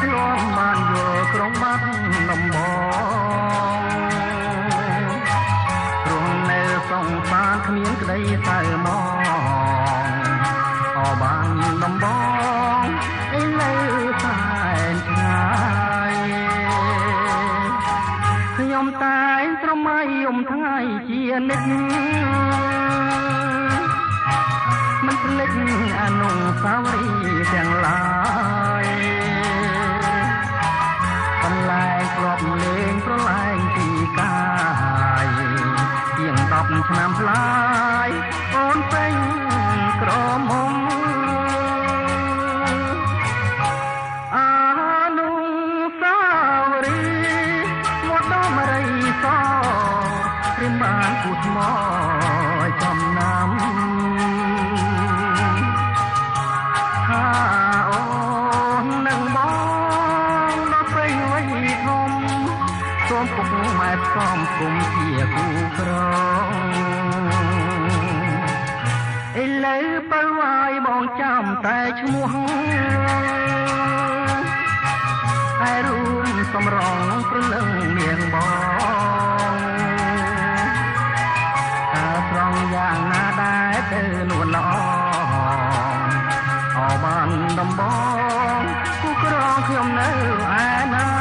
ធ្លាប់បានយល់ក្រុងបាត់ដំបងរស់នៅសងបានគ្មានក្តីសៅមកអបានដំបងឯនៅសែនឆ្ងាយខ្ញុំតែងត្រមៃយំថ្ងៃជានិច្ចមិនភ្លេចអនុស្សាវរីយ៍ទាំងឡាយបន្លែងគ្រាប់លេងប្រឡែងពីកាយជាង10ឆ្នាំផ្លាយអូនពេញក្រមុំអនុស្សាវរីយ៍មកដល់មរីសព្រាមបានគូថ្មចំណាំថាអូននឹងបងដល់ព្រៃវៃធំសូមពុកម៉ែផ្សំគុំជាគូក្រងឥឡូវបើវាយបងចាំតែឈ្មោះតែរួមសម្រងព្រលឹងនាងបងតើត្រង់យ៉ាងណាដែរទៅនួនល្អអបានដំបងគូក្រងខ្ញុំនៅឯណា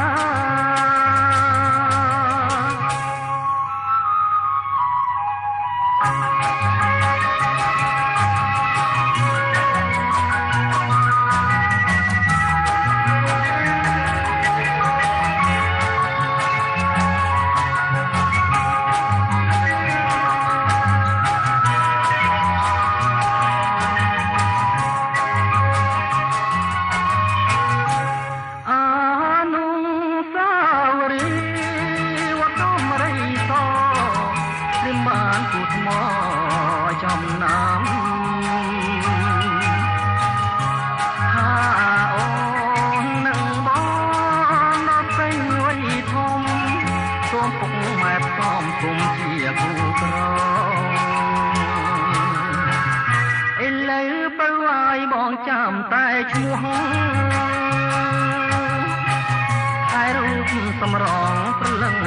បានគូថ្មចំណាំថាអូននឹងបងដល់ពេញវ័យធំសូមពុកម៉ែផ្សំគុំជាគូក្រឥឡូវបើវាយបងចាំតែឈ្មោះតែរូបសម្រងព្រលឹង